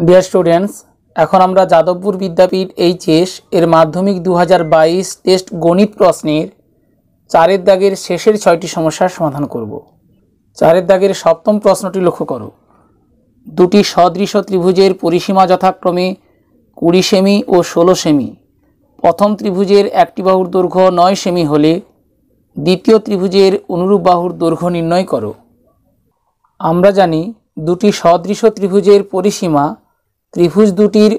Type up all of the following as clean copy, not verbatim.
Dear students, এখন আমরা যাদবপুর বিদ্যাপীঠ HS এর মাধ্যমিক 2022 টেস্ট গণিত প্রশ্নের 4 দাগের শেষের 6টি সমস্যার সমাধান করব। 4 দাগের সপ্তম প্রশ্নটি লক্ষ্য করো। দুটি সদৃশ ত্রিভুজের পরিসীমা যথাক্রমে 20 সেমি ও 16 সেমি। প্রথম ত্রিভুজের একটি বাহুর দৈর্ঘ্য 9 সেমি হলে দ্বিতীয় ত্রিভুজের অনুরূপ বাহুর দৈর্ঘ্য নির্ণয় করো। আমরা জানি দুটি সদৃশ ত্রিভুজের পরিসীমা ত্রিভুজ দুটির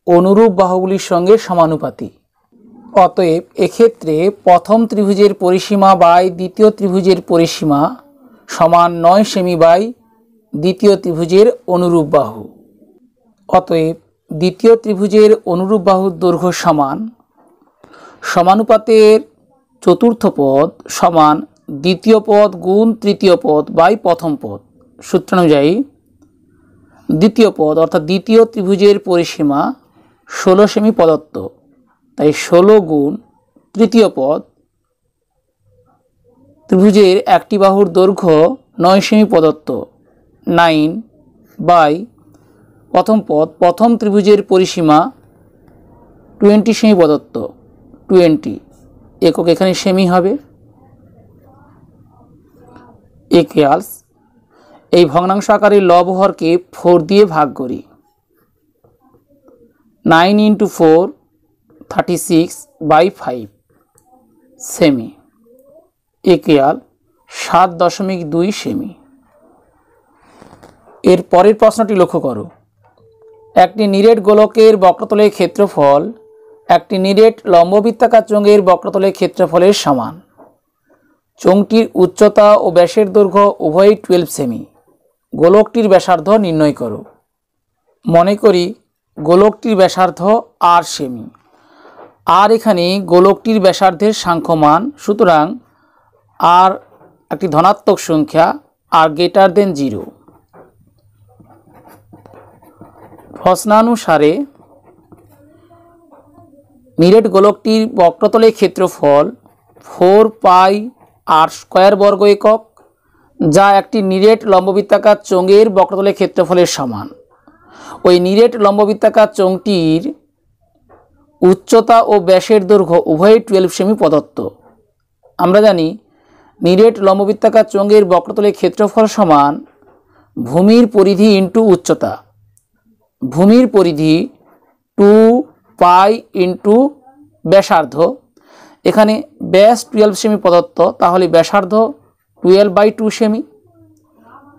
অনুরূপ বাহুগুলির সঙ্গে সমানুপাতিক। অতএব এক্ষেত্রে প্রথম ত্রিভুজের পরিসীমা বাই দ্বিতীয় ত্রিভুজের পরিসীমা সমান 9 সেমি বাই দ্বিতীয় ত্রিভুজের অনুরূপ বাহু। অতএব দ্বিতীয় ত্রিভুজের অনুরূপ বাহুর দৈর্ঘ্য সমান সমানুপাতের চতুর্থ পদ সমান দ্বিতীয় পদ গুণ তৃতীয় পদ বাই প্রথম পদ। সূত্রানুযায়ী দ্বিতীয় পদ অর্থাৎ দ্বিতীয় ত্রিভুজের পরিসীমা 16 সেমি প্রদত্ত, তাই 16 গুণ তৃতীয় পদ ত্রিভুজের একটি বাহুর দৈর্ঘ্য 9 সেমি প্রদত্ত, 9 বাই প্রথম পদ প্রথম ত্রিভুজের পরিসীমা 20 সেমি প্রদত্ত, 20 একক এখানে সেমি হবে। ইকুয়ালস এই ভগ্নাংশ আকারে লব হরকে 4 দিয়ে ভাগ করি। 9 × 4 36 বাই 5 সেমি ইকুয়াল 7.2 সেমি। এর পরের প্রশ্নটি লক্ষ্য করো। একটি নিরেট গোলকের বক্রতলের ক্ষেত্রফল একটি নিরেট লম্ববৃত্তাকার চোঙের বক্রতলের ক্ষেত্রফলের সমান। চোঙটির উচ্চতা ও ব্যাসের দৈর্ঘ্য উভয়ই 12 সেমি। গোলকটির ব্যাসার্ধ নির্ণয় করো। মনে করি গোলকটির ব্যাসার্ধ r সেমি, আর এখানে গোলকটির ব্যাসার্ধের সাংখ্যমান, সুতরাং r একটি ধনাত্মক সংখ্যা, r > 0। প্রশ্নানুসারে নিরেট গোলকটির বক্রতলের ক্ষেত্রফল 4 পাই r² বর্গ একক, যা একটি নিরেট লম্ববৃত্তাকার চোঙের বক্রতলের ক্ষেত্রফলের সমান। ওই নিরেট লম্ববৃত্তাকার চোঙটির উচ্চতা ও ব্যাসের দৈর্ঘ্য উভয়ই 12 সেমি প্রদত্ত। আমরা জানি নিরেট লম্ববৃত্তাকার চোঙের বক্রতলের ক্ষেত্রফল সমান ভূমির পরিধি ইন্টু উচ্চতা। ভূমির পরিধি 2 পাই ইন্টু ব্যাসার্ধ, এখানে ব্যাস 12 সেমি প্রদত্ত, তাহলে ব্যাসার্ধ 12/2 সেমি।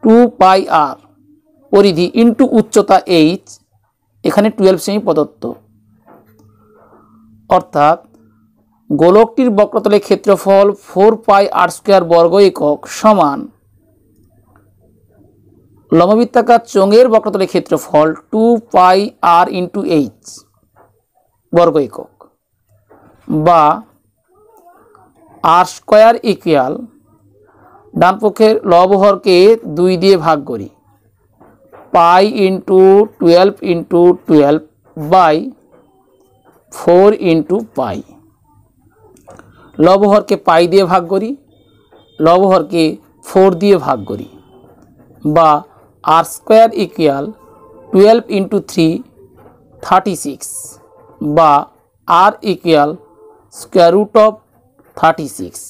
2 পাই r পরিধি ইন্টু উচ্চতা h, এখানে 12 সেমি প্রদত্ত। অর্থাৎ গোলকটির বক্রতলের ক্ষেত্রফল 4 পাই r² বর্গ একক সমান লম্ববৃত্তাকার চোঙের বক্রতলের ক্ষেত্রফল 2 পাই r ইন্টু h বর্গ একক, বা r² ইকুয়াল ডান পক্ষের লব হরকে 2 দিয়ে ভাগ করি। পাই ইন্টু 12 ইন্টু 12 বাই 4 ইন্টু পাই। লব হরকে পাই দিয়ে ভাগ করি, লব হরকে 4 দিয়ে ভাগ করি, বা r² ইকুয়াল 12 ইন্টু 3 36, বা r ইকুয়াল √36,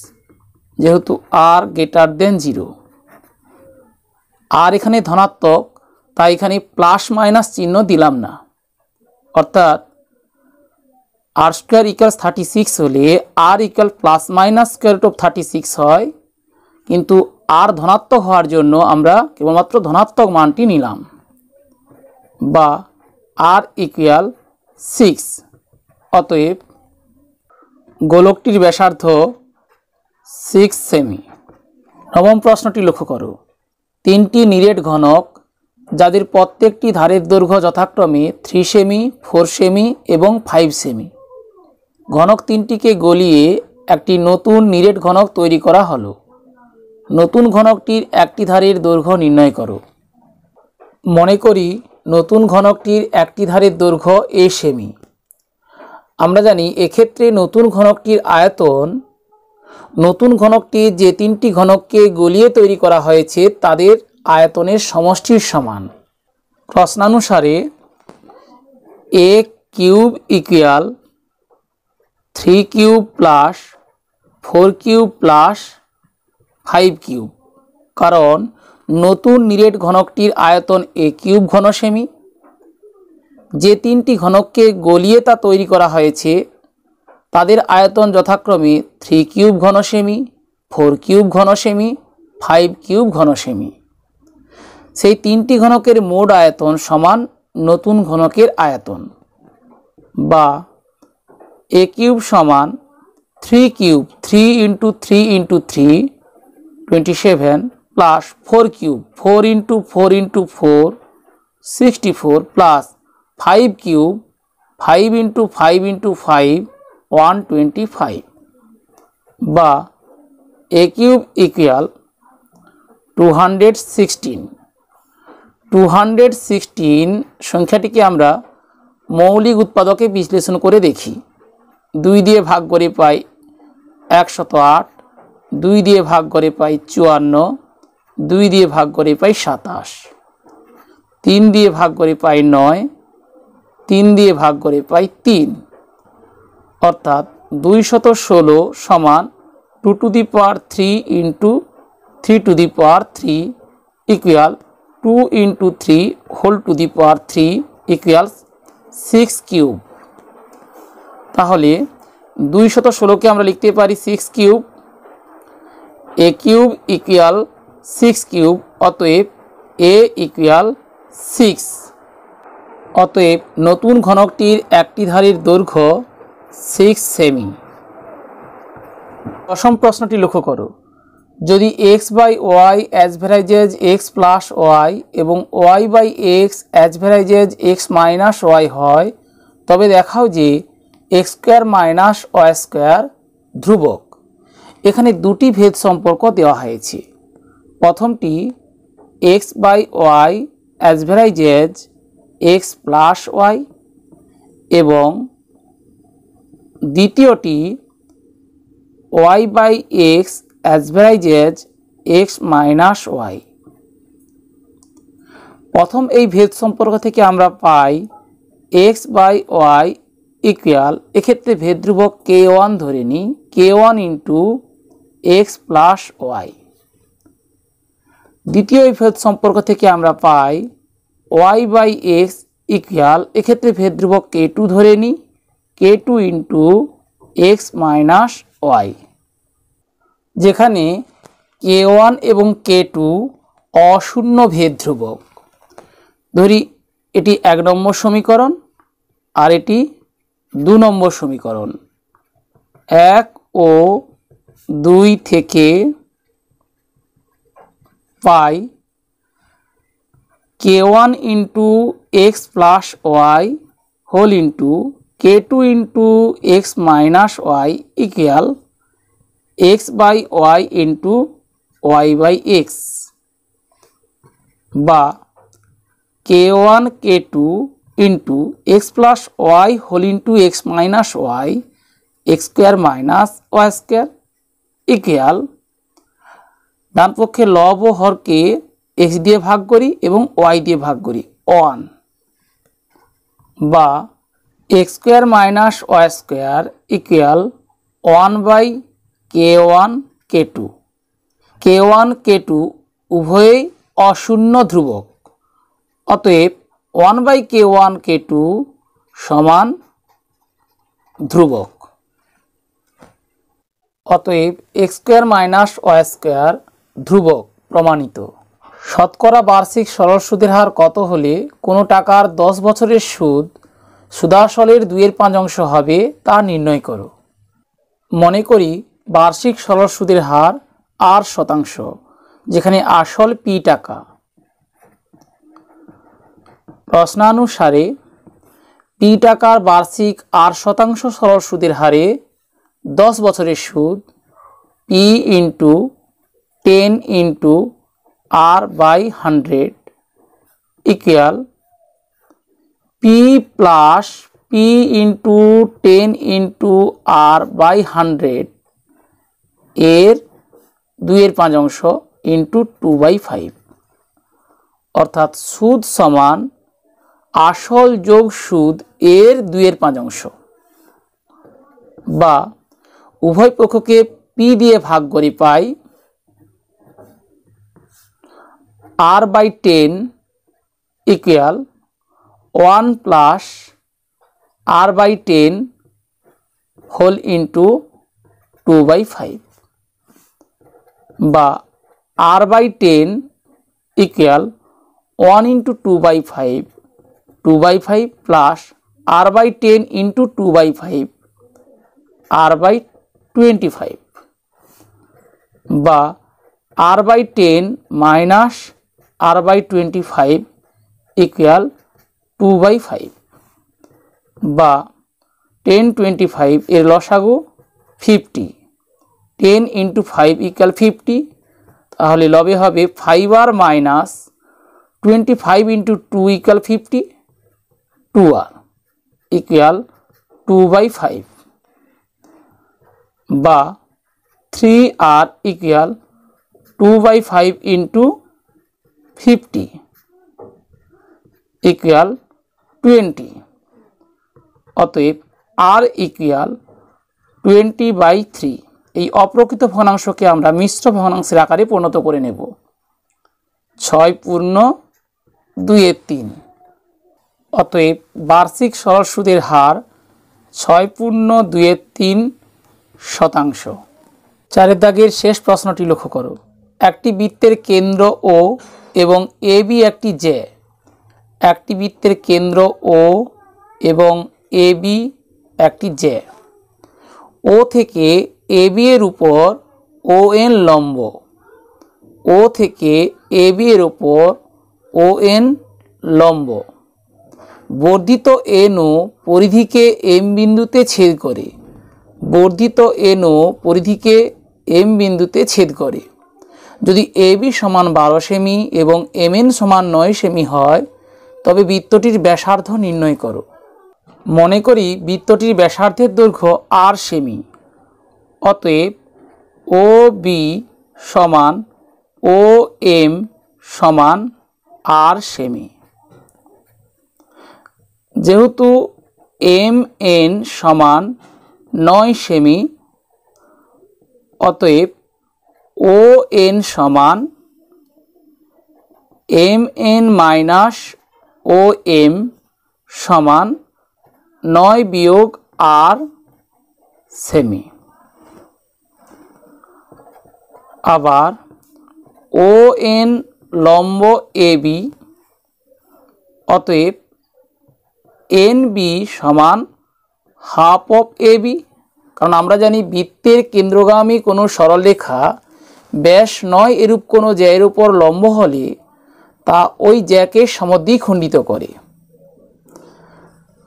যেহেতু r > 0। আর এখানে ধনাত্মক, তাই এখানে প্লাস মাইনাস চিহ্ন দিলাম না। অর্থাৎ r² ইকুয়াল 36 হলে r ইকুয়াল প্লাস মাইনাস √36 হয়, কিন্তু r ধনাত্মক হওয়ার জন্য আমরা কেবলমাত্র ধনাত্মক মানটি নিলাম, বা r ইকুয়াল 6। অতএব গোলকটির ব্যাসার্ধ 6 সেমি। নবম প্রশ্নটি লক্ষ্য করো। 3টি নিরেট ঘনক যাদের প্রত্যেকটি ধারের দৈর্ঘ্য যথাক্রমে 3 সেমি, 4 সেমি এবং 5 সেমি। ঘনক 3টিকে গলিয়ে একটি নতুন নিরেট ঘনক তৈরি করা হলো। নতুন ঘনকটির একটি ধারের দৈর্ঘ্য নির্ণয় করো। মনে করি নতুন ঘনকটির একটি ধারের দৈর্ঘ্য a সেমি। আমরা জানি এক্ষেত্রে নতুন ঘনকটির আয়তন নতুন ঘনকটি যে 3টি ঘনককে গলিয়ে তৈরি করা হয়েছে তাদের আয়তনের সমষ্টির সমান। প্রশ্নানুসারে a cube equal 3 cube plus 4 cube plus 5 cube, কারণ নতুন নিরেট ঘনকটির আয়তন a কিউব ঘন সেমি। যে তিনটি ঘনককে গলিয়ে তা তৈরি করা হয়েছে তাদের আয়তন যথাক্রমে 3 কিউব ঘন সেমি, 4 কিউব ঘন সেমি, 5 কিউব ঘন সেমি। সেই তিনটি ঘনকের মোট আয়তন সমান নতুন ঘনকের আয়তন, বা a কিউব সমান 3 cube 3 into 3 into 3 27 plus 4 cube 4 into 4 into 4 64 plus 5 cube 5 into 5 into 5 125, বা a কিউব ইকুয়াল 216। 216 সংখ্যাটিকে আমরা মৌলিক উৎপাদকে বিশ্লেষণ করে দেখি। 2 দিয়ে ভাগ করে পাই 108, 2 দিয়ে ভাগ করে পাই 54, 2 দিয়ে ভাগ করে পাই 27, 3 দিয়ে ভাগ করে পাই 9, 3 দিয়ে ভাগ করে পাই 3, অর্থাৎ 216 সমান 2 to the power 3 into 3 to the power 3 equal 2 into 3 whole to the power 3 equal 6 cube. তাহলে 216কে আমরা লিখতে পারি 6 cube. a cube equal 6 cube, অতএব a ইকুয়াল 6। অতএব নতুন ঘনকটির একটি ধারের দৈর্ঘ্য 6 সেমি। দশম প্রশ্নটি লক্ষ্য করো, যদি x by y as varies x plus y এবং y by x as varies x minus y হয়, তবে দেখাও যে x square minus y square ধ্রুবক। এখানে দুটি ভেদ সম্পর্ক দেওয়া হয়েছে। প্রথমটি x by y as varies x plus y এবং দ্বিতীয়টি y by x as varies x minus y. প্রথম এই ভেদ সম্পর্ক থেকে আমরা পাই x বাই ওয়াই ইকুয়াল, এক্ষেত্রে ভেদ ধ্রুবক k1 ধরে নিই, k1 into x plus Y. দ্বিতীয় এই ভেদ সম্পর্ক থেকে আমরা পাই ওয়াই বাই এক্স ইকুয়াল, এক্ষেত্রে ভেদ ধ্রুবক k2 ধরে নিই, k2 into x minus Y, যেখানে k1 এবং k2 অশূন্য ভেদ ধ্রুবক। ধরি এটি 1 নম্বর সমীকরণ আর এটি 2 নম্বর সমীকরণ। 1 ও 2 থেকে পাই k1 into x plus y whole into k2 into x minus y equal x by y into y by x, বা k1 k2 into x plus y whole into x minus y x square minus y square equal, ডান পক্ষে লব ও হরকে x দিয়ে ভাগ করি এবং Y দিয়ে ভাগ করি 1, বা x square minus y square equal 1 by k1 k2। k1 k2 উভয়েই অশূন্য ধ্রুবক, অতএব 1 বাই k1 k2 সমান ধ্রুবক। অতএব x square minus y square ধ্রুবক প্রমাণিত। শতকরা বার্ষিক সরল সুদের হার কত হলে কোনো টাকার 10 বছরের সুদ সুদাসলের 2/5 হবে তা নির্ণয় করো। মনে করি বার্ষিক সরল সুদের হার r%, যেখানে আসল p টাকা। প্রশ্নানুসারে p টাকার বার্ষিক r% সরল সুদের হারে 10 বছরের সুদ p into 10 into r by 100 equal p plus p into 10 into r by 100 এর 2/5 ইন্টু 2/5, অর্থাৎ সুদ সমান আসল যোগ সুদ এর 2/5 বা উভয় পক্ষকে p দিয়ে ভাগ করে পাই r/10 equal 1 plus r/10 whole into 2/5 বা r/10 equal 1 into 2/5 2/5 plus r/10 into 2/5 r/25 বা r/10 মাইনাস r/25 ইকুয়াল 2/5 বা 10/25 এর লসাগু 50 10 ইন্টু 5 ইকুয়াল 50 তাহলে লবে হবে 5r minus 25 into 2 equal 50 2r equal 2/5 বা 3r ইকুয়াল 2/5 ইন্টু 50 ইকুয়াল 20 অতএব r ইকুয়াল 20/3 এই অপ্রকৃত ভগ্নাংশকে আমরা মিশ্র ভগ্নাংশের আকারে পরিণত করে নেব 6/2/3 অতএব বার্ষিক সরল সুদের হার 6/2/3 চারের দাগের শেষ প্রশ্নটি লক্ষ্য করো একটি বৃত্তের কেন্দ্র ও এবং AB একটি জ্যা একটি বৃত্তের কেন্দ্র ও এবং AB একটি জ্যা ও থেকে AB এর উপর ON লম্ব ও থেকে AB এর উপর ON লম্ব বর্ধিত NO পরিধিকে M বিন্দুতে ছেদ করে বর্ধিত NO পরিধিকে M বিন্দুতে ছেদ করে যদি AB সমান 12 সেমি এবং MN সমান 9 সেমি হয় তবে বৃত্তটির ব্যাসার্ধ নির্ণয় করো মনে করি বৃত্তটির ব্যাসার্ধের দৈর্ঘ্য r সেমি অতএব OB সমান OM সমান r সেমি যেহেতু MN সমান 9 সেমি অতএব ON সমান MN মাইনাস OM সমান 9 বিয়োগ r সেমি আবার ON লম্ব AB অতএব NB সমান হাফ অফ AB কারণ আমরা জানি বৃত্তের কেন্দ্রগামী কোনো সরলরেখা ব্যাস 9 এরূপ কোনো জ্যায়ের উপর লম্ব হলে তা ওই জ্যাকে সমদ্বিখণ্ডিত করে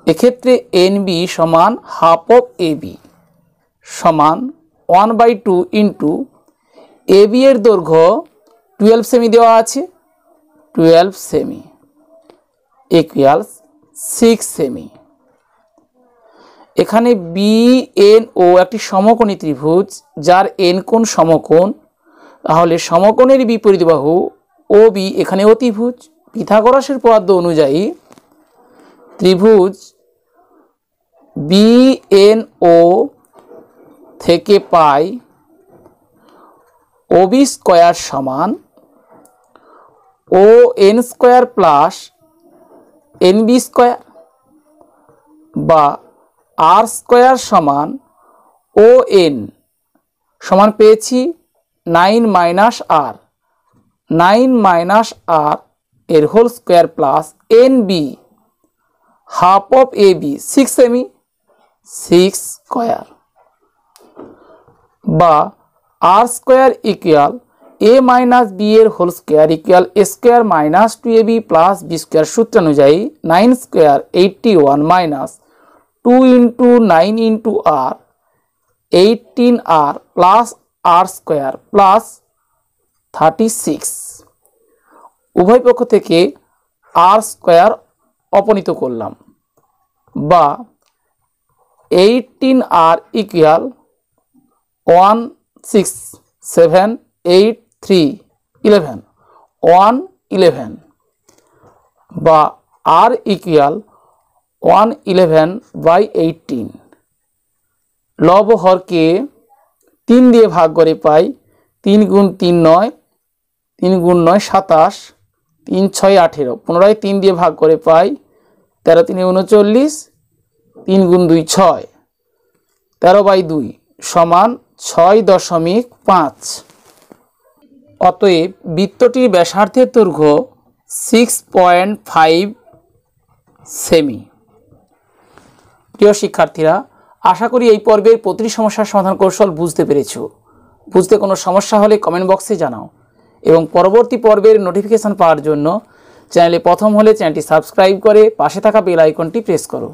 এক্ষেত্রে NB সমান হাফ অফ AB সমান 1/2 ইন্টু AB এর দৈর্ঘ্য 12 সেমি দেওয়া আছে 12 সেমি ইকুয়ালস 6 সেমি এখানে BNO একটি সমকোণী ত্রিভুজ যার n কোণ সমকোণ তাহলে সমকোণের বিপরীত বাহু OB এখানে অতিভুজ পিথাগোরাসের উপপাদ্য অনুযায়ী ত্রিভুজ BNO থেকে পাই OB স্কয়ার সমান ON square plus NB square বা R স্কয়ার সমান ON সমান পেয়েছি 9 মাইনাস R 9 মাইনাস R এর whole square plus NB half of AB 6 সেমি 6 স্কয়ার বা R square equal A minus B এর whole square equal A square minus 2AB plus B square সূত্র অনুযায়ী 9 square 81 minus 2 into 9 into R 18R plus R square plus 36 উভয় পক্ষ থেকে R square অপনীত করলাম বা 18R ইকুয়াল 1678311 111 বা r ইকুয়াল 111/18। লব ও হরকে 3 দিয়ে ভাগ করে পাই 3 গুণ 3 9, 3 গুণ 9 27, 3 6 18। পুনরায় 3 দিয়ে ভাগ করে পাই 13 3 39, 3 গুণ 2 6, 13/2 সমান 6.5। অতএব বৃত্তটির ব্যাসার্ধের দৈর্ঘ্য 6.5 সেমি। প্রিয় শিক্ষার্থীরা, আশা করি এই পর্বের প্রতিটি সমস্যার সমাধান কৌশল বুঝতে পেরেছো। বুঝতে কোনো সমস্যা হলে কমেন্ট বক্সে জানাও এবং পরবর্তী পর্বের নোটিফিকেশন পাওয়ার জন্য চ্যানেলে প্রথম হলে চ্যানেলটি সাবস্ক্রাইব করে পাশে থাকা বেল আইকনটি প্রেস করো।